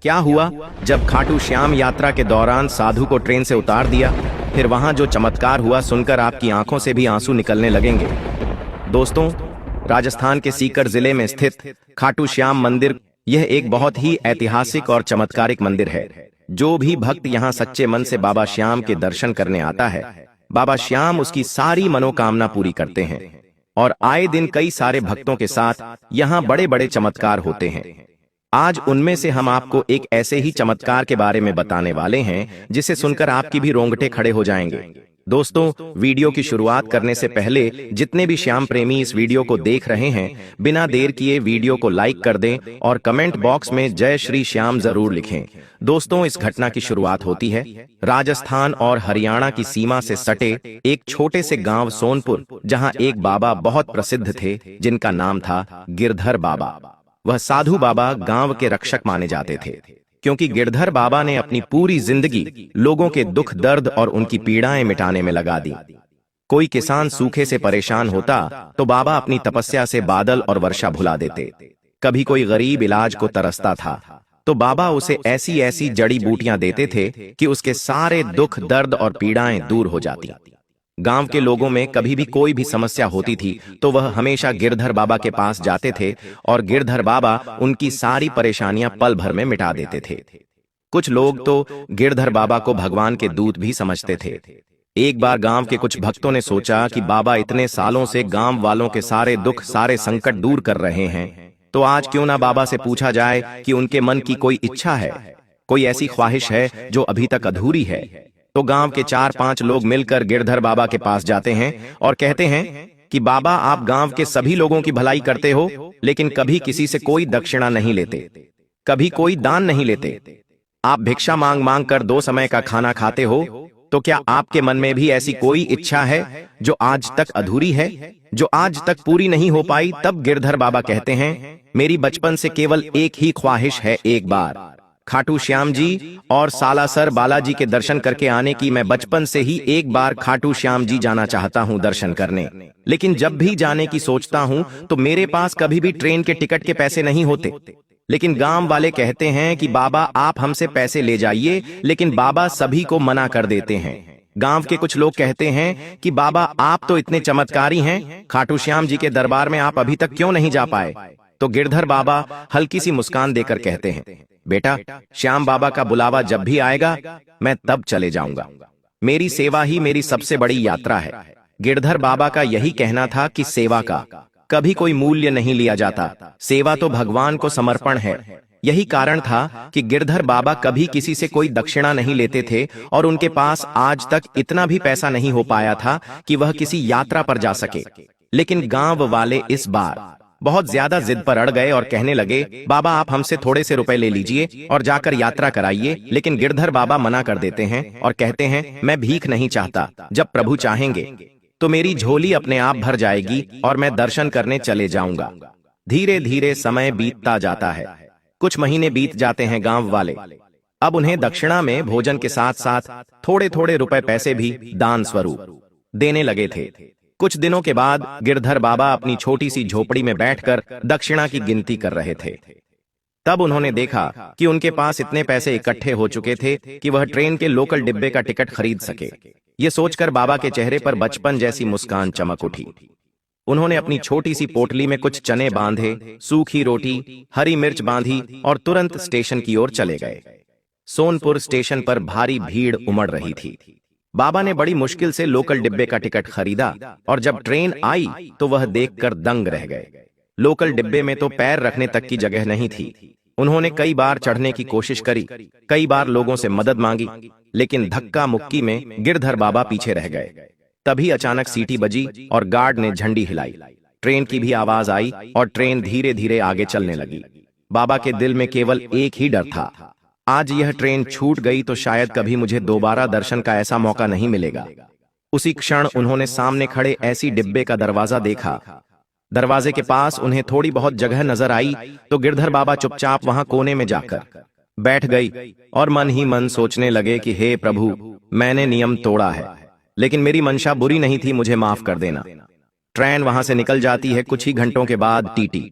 क्या हुआ जब खाटू श्याम यात्रा के दौरान साधु को ट्रेन से उतार दिया, फिर वहां जो चमत्कार हुआ सुनकर आपकी आंखों से भी आंसू निकलने लगेंगे। दोस्तों, राजस्थान के सीकर जिले में स्थित खाटू श्याम मंदिर, यह एक बहुत ही ऐतिहासिक और चमत्कारिक मंदिर है। जो भी भक्त यहाँ सच्चे मन से बाबा श्याम के दर्शन करने आता है, बाबा श्याम उसकी सारी मनोकामना पूरी करते हैं। और आए दिन कई सारे भक्तों के साथ यहाँ बड़े बड़े चमत्कार होते हैं। आज उनमें से हम आपको एक ऐसे ही चमत्कार के बारे में बताने वाले हैं जिसे सुनकर आपकी भी रोंगटे खड़े हो जाएंगे। दोस्तों, वीडियो की शुरुआत करने से पहले जितने भी श्याम प्रेमी इस वीडियो को देख रहे हैं, बिना देर किए वीडियो को लाइक कर दें और कमेंट बॉक्स में जय श्री श्याम जरूर लिखें। दोस्तों, इस घटना की शुरुआत होती है राजस्थान और हरियाणा की सीमा से सटे एक छोटे से गांव सोनपुर, जहां एक बाबा बहुत प्रसिद्ध थे जिनका नाम था गिरधर बाबा। वह साधु बाबा गांव के रक्षक माने जाते थे, क्योंकि गिरधर बाबा ने अपनी पूरी जिंदगी लोगों के दुख दर्द और उनकी पीड़ाएं मिटाने में लगा दी। कोई किसान सूखे से परेशान होता तो बाबा अपनी तपस्या से बादल और वर्षा भुला देते। कभी कोई गरीब इलाज को तरसता था तो बाबा उसे ऐसी ऐसी जड़ी बूटियां देते थे कि उसके सारे दुख दर्द और पीड़ाएं दूर हो जाती। गांव के लोगों में कभी भी कोई भी समस्या होती थी तो वह हमेशा गिरधर बाबा के पास जाते थे और गिरधर बाबा उनकी सारी परेशानियां पल भर में मिटा देते थे। कुछ लोग तो गिरधर बाबा को भगवान के दूत भी समझते थे। एक बार गांव के कुछ भक्तों ने सोचा कि बाबा इतने सालों से गांव वालों के सारे दुख सारे संकट दूर कर रहे हैं, तो आज क्यों ना बाबा से पूछा जाए कि उनके मन की कोई इच्छा है, कोई ऐसी ख्वाहिश है जो अभी तक अधूरी है। तो गांव के 4-5 लोग मिलकर गिरधर बाबा के पास जाते हैं और कहते हैं कि बाबा, आप गांव के सभी लोगों की भलाई करते हो, लेकिन कभी किसी से कोई दक्षिणा नहीं लेते, कभी कोई दान नहीं लेते। आप भिक्षा मांग मांग कर 2 समय का खाना खाते हो, तो क्या आपके मन में भी ऐसी कोई इच्छा है जो आज तक अधूरी है, जो आज तक पूरी नहीं हो पाई? तब गिरधर बाबा कहते हैं, मेरी बचपन से केवल एक ही ख्वाहिश है, एक बार खाटू श्याम जी और सालासर बालाजी के दर्शन करके आने की। मैं बचपन से ही एक बार खाटू श्याम जी जाना चाहता हूं दर्शन करने, लेकिन जब भी जाने की सोचता हूं तो मेरे पास कभी भी ट्रेन के टिकट के पैसे नहीं होते। लेकिन गांव वाले कहते हैं कि बाबा, आप हमसे पैसे ले जाइए, लेकिन बाबा सभी को मना कर देते हैं। गांव के कुछ लोग कहते हैं कि बाबा, आप तो इतने चमत्कारी हैं, खाटू श्याम जी के दरबार में आप अभी तक क्यों नहीं जा पाए? तो गिरधर बाबा हल्की सी मुस्कान देकर कहते हैं, बेटा, श्याम बाबा का बुलावा जब भी आएगा मैं तब चले जाऊंगा। मेरी सेवा ही मेरी सबसे बड़ी यात्रा है। गिरधर बाबा का यही कहना था कि सेवा का कभी कोई मूल्य नहीं लिया जाता, सेवा तो भगवान को समर्पण है। यही कारण था कि गिरधर बाबा कभी किसी से कोई दक्षिणा नहीं लेते थे और उनके पास आज तक इतना भी पैसा नहीं हो पाया था कि वह किसी यात्रा पर जा सके। लेकिन गांव वाले इस बार बहुत ज्यादा जिद पर अड़ गए और कहने लगे, बाबा, आप हमसे थोड़े से रुपए ले लीजिए और जाकर यात्रा कराइए। लेकिन गिरधर बाबा मना कर देते हैं और कहते हैं, मैं भीख नहीं चाहता, जब प्रभु चाहेंगे तो मेरी झोली अपने आप भर जाएगी और मैं दर्शन करने चले जाऊंगा। धीरे धीरे समय बीतता जाता है। कुछ महीने बीत जाते हैं। गांव वाले अब उन्हें दक्षिणा में भोजन के साथ साथ थोड़े थोड़े रुपए पैसे भी दान स्वरूप देने लगे थे। कुछ दिनों के बाद गिरधर बाबा अपनी छोटी सी झोपड़ी में बैठकर दक्षिणा की गिनती कर रहे थे। तब उन्होंने देखा कि उनके पास इतने पैसे इकट्ठे हो चुके थे कि वह ट्रेन के लोकल डिब्बे का टिकट खरीद सके। ये सोचकर बाबा के चेहरे पर बचपन जैसी मुस्कान चमक उठी। उन्होंने अपनी छोटी सी पोटली में कुछ चने बांधे, सूखी रोटी, हरी मिर्च बांधी और तुरंत स्टेशन की ओर चले गए। सोनपुर स्टेशन पर भारी भीड़ उमड़ रही थी। बाबा ने बड़ी मुश्किल से लोकल डिब्बे का टिकट खरीदा और जब ट्रेन आई तो वह देखकर दंग रह गए। लोकल डिब्बे में तो पैर रखने तक की जगह नहीं थी। उन्होंने कई बार चढ़ने की कोशिश करी, कई बार लोगों से मदद मांगी, लेकिन धक्का मुक्की में गिरधर बाबा पीछे रह गए। तभी अचानक सीटी बजी और गार्ड ने झंडी हिलाई। ट्रेन की भी आवाज आई और ट्रेन धीरे धीरे आगे चलने लगी। बाबा के दिल में केवल एक ही डर था, आज यह ट्रेन छूट गई तो शायद कभी मुझे दोबारा दर्शन का ऐसा मौका नहीं मिलेगा। उसी क्षण उन्होंने सामने खड़े ऐसी डिब्बे का दरवाजा देखा। दरवाजे के पास उन्हें थोड़ी बहुत जगह नजर आई तो गिरधर बाबा चुपचाप वहां कोने में जाकर बैठ गई और मन ही मन सोचने लगे कि हे प्रभु, मैंने नियम तोड़ा है, लेकिन मेरी मंशा बुरी नहीं थी, मुझे माफ कर देना। ट्रेन वहां से निकल जाती है। कुछ ही घंटों के बाद टीटी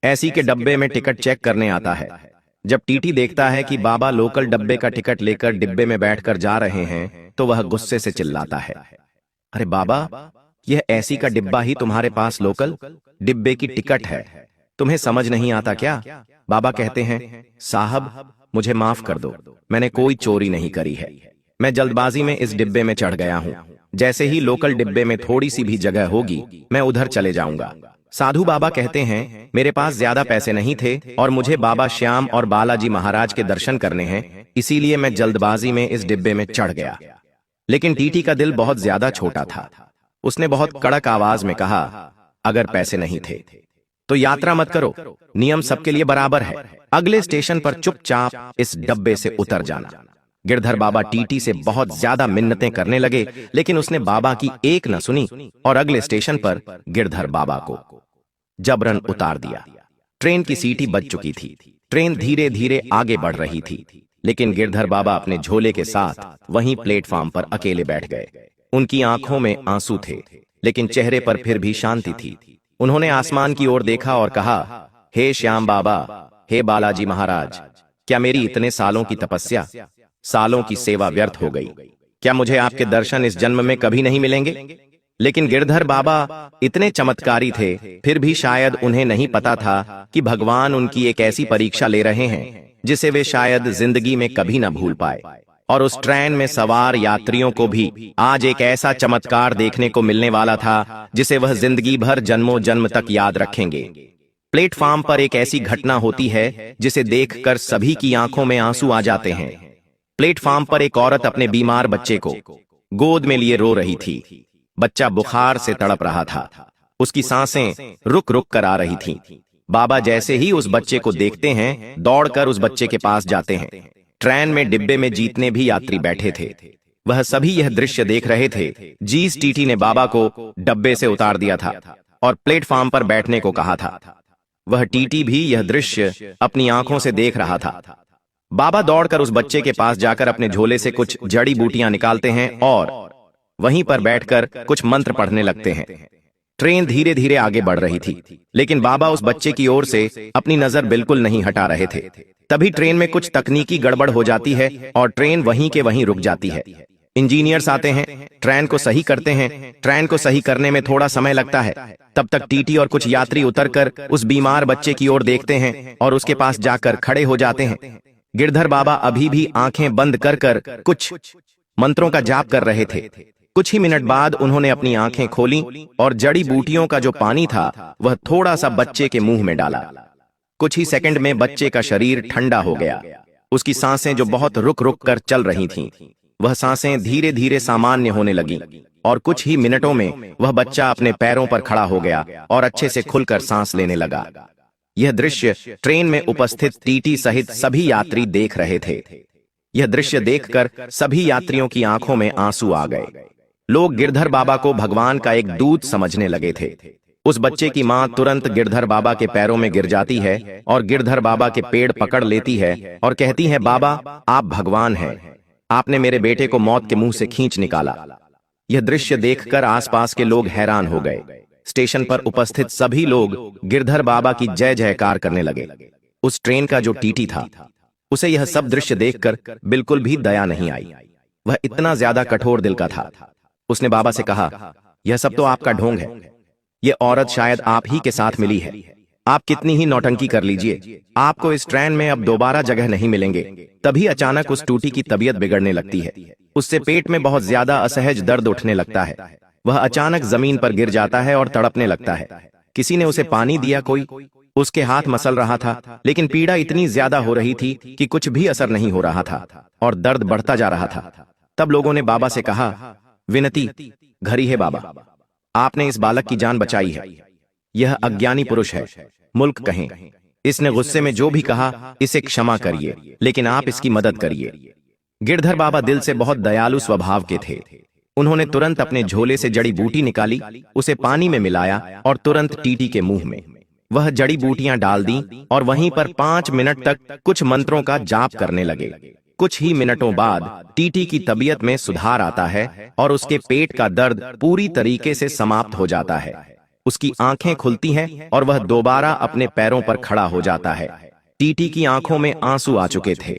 ऐसी के डब्बे में टिकट चेक करने आता है। जब टीटी देखता है कि बाबा लोकल डब्बे का टिकट लेकर डिब्बे में बैठकर जा रहे हैं तो वह गुस्से से चिल्लाता है, अरे बाबा, यह ऐसी का डिब्बा ही तुम्हारे पास लोकल डिब्बे की टिकट है, तुम्हें समझ नहीं आता क्या? बाबा कहते हैं, साहब मुझे माफ कर दो, मैंने कोई चोरी नहीं करी है, मैं जल्दबाजी में इस डिब्बे में चढ़ गया हूं, जैसे ही लोकल डिब्बे में थोड़ी सी भी जगह होगी मैं उधर चले जाऊंगा। साधु बाबा कहते हैं, मेरे पास ज्यादा पैसे नहीं थे और मुझे बाबा श्याम और बालाजी महाराज के दर्शन करने हैं, इसीलिए मैं जल्दबाजी में इस डिब्बे में चढ़ गया। लेकिन टीटी का दिल बहुत ज्यादा छोटा था। उसने बहुत कड़क आवाज में कहा, अगर पैसे नहीं थे तो यात्रा मत करो, नियम सबके लिए बराबर है, अगले स्टेशन पर चुपचाप इस डब्बे से उतर जाना। गिरधर बाबा टीटी से बहुत ज्यादा मिन्नतें करने लगे, लेकिन उसने बाबा की एक न सुनी और अगले स्टेशन पर गिरधर बाबा को जबरन उतार दिया। ट्रेन की सीटी बज चुकी थी, ट्रेन धीरे धीरे आगे बढ़ रही थी, लेकिन गिरधर बाबा अपने झोले के साथ वहीं प्लेटफॉर्म पर अकेले बैठ गए। उनकी आंखों में आंसू थे, लेकिन चेहरे पर फिर भी शांति थी। उन्होंने आसमान की ओर देखा और कहा, हे श्याम बाबा, हे बालाजी महाराज, क्या मेरी इतने सालों की तपस्या, सालों की सेवा व्यर्थ हो गई? क्या मुझे आपके दर्शन इस जन्म में कभी नहीं मिलेंगे? लेकिन गिरधर बाबा इतने चमत्कारी थे, फिर भी शायद उन्हें नहीं पता था कि भगवान उनकी एक ऐसी परीक्षा ले रहे हैं जिसे वे शायद जिंदगी में कभी न भूल पाए। और उस ट्रेन में सवार यात्रियों को भी आज एक ऐसा चमत्कार देखने को मिलने वाला था जिसे वह जिंदगी भर जन्मों जन्म तक याद रखेंगे। प्लेटफॉर्म पर एक ऐसी घटना होती है जिसे देखकर सभी की आंखों में आंसू आ जाते हैं। प्लेटफॉर्म पर एक औरत अपने बीमार बच्चे को गोद में लिए रो रही थी। बच्चा बुखार से तड़प रहा था, उसकी सांसें रुक रुक कर आ रही थीं। बाबा जैसे ही उस बच्चे को देखते हैं, दौड़कर उस बच्चे के पास जाते हैं। ट्रेन में डिब्बे में जितने भी यात्री बैठे थे वह सभी यह दृश्य देख रहे थे। जिस टीटी ने बाबा को डब्बे से उतार दिया था और प्लेटफॉर्म पर बैठने को कहा था, वह टीटी भी यह दृश्य अपनी आंखों से देख रहा था। बाबा दौड़कर उस बच्चे के पास जाकर अपने झोले से कुछ जड़ी बूटियां निकालते हैं और वहीं पर बैठकर कुछ मंत्र पढ़ने लगते हैं। ट्रेन धीरे धीरे आगे बढ़ रही थी, लेकिन बाबा उस बच्चे की ओर से अपनी नजर बिल्कुल नहीं हटा रहे थे। तभी ट्रेन में कुछ तकनीकी गड़बड़ हो जाती है और ट्रेन वहीं के वहीं रुक जाती है। इंजीनियर्स आते हैं, ट्रेन को सही करते हैं। ट्रेन को सही करने में थोड़ा समय लगता है। तब तक टीटी और कुछ यात्री उतरकर उस बीमार बच्चे की ओर देखते हैं और उसके पास जाकर खड़े हो जाते हैं। गिरधर बाबा अभी भी आंखें बंद कर कर कुछ मंत्रों का जाप कर रहे थे। कुछ ही मिनट बाद उन्होंने अपनी आंखें खोली और जड़ी बूटियों का जो पानी था वह थोड़ा सा बच्चे के मुंह में डाला। कुछ ही सेकंड में बच्चे का शरीर ठंडा हो गया। उसकी सांसें जो बहुत रुक रुक कर चल रही थीं, वह सांसें धीरे धीरे सामान्य होने लगीं और कुछ ही मिनटों में वह बच्चा अपने पैरों पर खड़ा हो गया और अच्छे से खुलकर सांस लेने लगा। यह दृश्य ट्रेन में उपस्थित टीटी सहित सभी यात्री देख रहे थे। यह दृश्य देखकर सभी यात्रियों की आंखों में आंसू आ गए। लोग गिरधर बाबा को भगवान का एक दूत समझने लगे थे। उस बच्चे की मां तुरंत गिरधर बाबा के पैरों में गिर जाती है और गिरधर बाबा के पेड़ पकड़ लेती है और कहती है, बाबा आप भगवान हैं, आपने मेरे बेटे को मौत के मुंह से खींच निकाला। यह दृश्य देखकर आसपास के लोग हैरान हो गए। स्टेशन पर उपस्थित सभी लोग गिरधर बाबा की जय जयकार करने लगे। उस ट्रेन का जो टीटी था उसे यह सब दृश्य देखकर बिल्कुल भी दया नहीं आई। वह इतना ज्यादा कठोर दिल का था। उसने बाबा से कहा, यह सब तो आपका ढोंग है, ये औरत शायद आप ही के साथ मिली है। आप कितनी ही नौटंकी कर लीजिए, आपको इस ट्रेन में अब दोबारा जगह नहीं मिलेंगे। तभी अचानक उस टूटी की तबीयत बिगड़ने लगती है। उससे पेट में बहुत ज्यादा असहज दर्द उठने लगता है। वह अचानक जमीन पर गिर जाता है और तड़पने लगता है। किसी ने उसे पानी दिया, कोई उसके हाथ मसल रहा था, लेकिन पीड़ा इतनी ज्यादा हो रही थी कि कुछ भी असर नहीं हो रहा था और दर्द बढ़ता जा रहा था। तब लोगों ने बाबा से कहा, विनती घरी है बाबा, आपने इस बालक की जान बचाई है। यह अज्ञानी पुरुष है, मुल्क कहें। इसने गुस्से में जो भी कहा इसे क्षमा करिए, लेकिन आप इसकी मदद करिए। गिरधर बाबा दिल से बहुत दयालु स्वभाव के थे। उन्होंने तुरंत अपने झोले से जड़ी बूटी निकाली, उसे पानी में मिलाया और तुरंत टीटी के मुंह में वह जड़ी बूटियां डाल दी और वहीं पर 5 मिनट तक कुछ मंत्रों का जाप करने लगे। कुछ ही मिनटों बाद टीटी की तबीयत में सुधार आता है और उसके पेट का दर्द पूरी तरीके से समाप्त हो जाता है। उसकी आंखें खुलती हैं और वह दोबारा अपने पैरों पर खड़ा हो जाता है। टीटी की आंखों में आंसू आ चुके थे।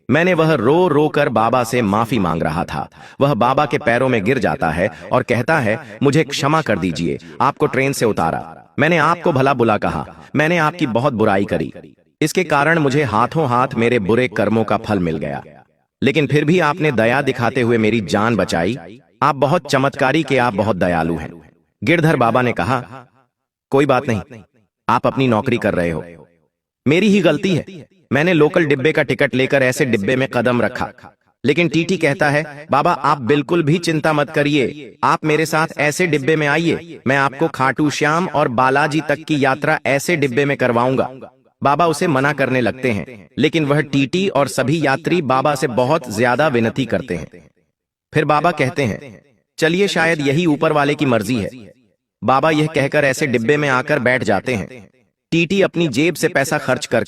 मैंने वह रो रो कर बाबा से माफी मांग रहा था। वह बाबा के पैरों में गिर जाता है और कहता है, मुझे क्षमा कर दीजिए, आपको ट्रेन से उतारा, मैंने आपको भला बुरा कहा, मैंने आपकी बहुत बुराई करी, इसके कारण मुझे हाथों हाथ मेरे बुरे कर्मों का फल मिल गया, लेकिन फिर भी आपने दया दिखाते हुए मेरी जान बचाई। आप बहुत चमत्कारी के, आप बहुत दयालु हैं। गिरधर बाबा ने कहा, कोई बात नहीं, आप अपनी नौकरी कर रहे हो, मेरी ही गलती है, मैंने लोकल डिब्बे का टिकट लेकर ऐसे डिब्बे में कदम रखा। लेकिन टीटी कहता है, बाबा आप बिल्कुल भी चिंता मत करिए, आप मेरे साथ ऐसे डिब्बे में आइए, मैं आपको खाटू श्याम और बालाजी तक की यात्रा ऐसे डिब्बे में करवाऊंगा। बाबा उसे मना करने लगते हैं, लेकिन वह टीटी और सभी यात्री बाबा से बहुत ज्यादा विनती करते हैं। फिर बाबा कहते हैं, चलिए शायद यही ऊपर वाले की मर्जी है। बाबा यह कहकर ऐसे डिब्बे में आकर बैठ जाते हैं। टीटी अपनी जेब से पैसा खर्च कर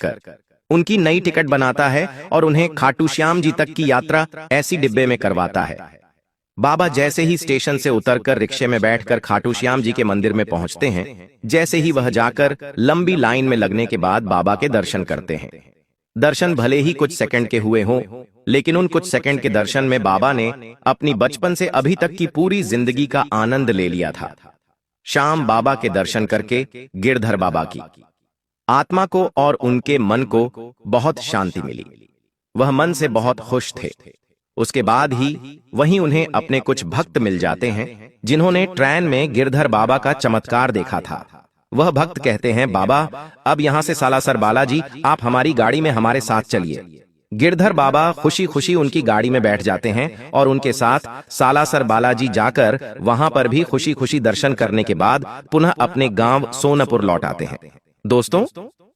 उनकी नई टिकट बनाता है और उन्हें खाटू श्याम जी तक की यात्रा ऐसी डिब्बे में करवाता है। बाबा जैसे ही स्टेशन से उतरकर रिक्शे में बैठकर खाटू श्याम जी के मंदिर में पहुंचते हैं, जैसे ही वह जाकर लंबी लाइन में लगने के बाद बाबा के दर्शन करते हैं। दर्शन भले ही कुछ सेकंड के हुए हों, लेकिन उन कुछ सेकंड के दर्शन में बाबा ने अपनी बचपन से अभी तक की पूरी जिंदगी का आनंद ले लिया था। शाम बाबा के दर्शन करके गिरधर बाबा की आत्मा को और उनके मन को बहुत शांति मिली। वह मन से बहुत खुश थे। उसके बाद ही वहीं उन्हें अपने कुछ भक्त मिल जाते हैं, जिन्होंने ट्रेन में गिरधर बाबा का चमत्कार देखा था। वह भक्त कहते हैं, बाबा अब यहां से सालासर बालाजी आप हमारी गाड़ी में हमारे साथ चलिए। गिरधर बाबा खुशी खुशी उनकी गाड़ी में बैठ जाते हैं और उनके साथ सालासर बालाजी जाकर वहां पर भी खुशी खुशी दर्शन करने के बाद पुनः अपने गांव सोनपुर लौट आते हैं। दोस्तों,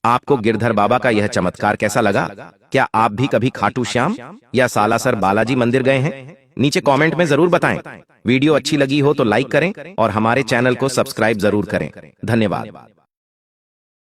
आपको गिरधर बाबा का यह चमत्कार कैसा लगा? क्या आप भी कभी खाटू श्याम या सालासर बालाजी मंदिर गए हैं? नीचे कमेंट में जरूर बताएं। वीडियो अच्छी लगी हो तो लाइक करें और हमारे चैनल को सब्सक्राइब जरूर करें। धन्यवाद।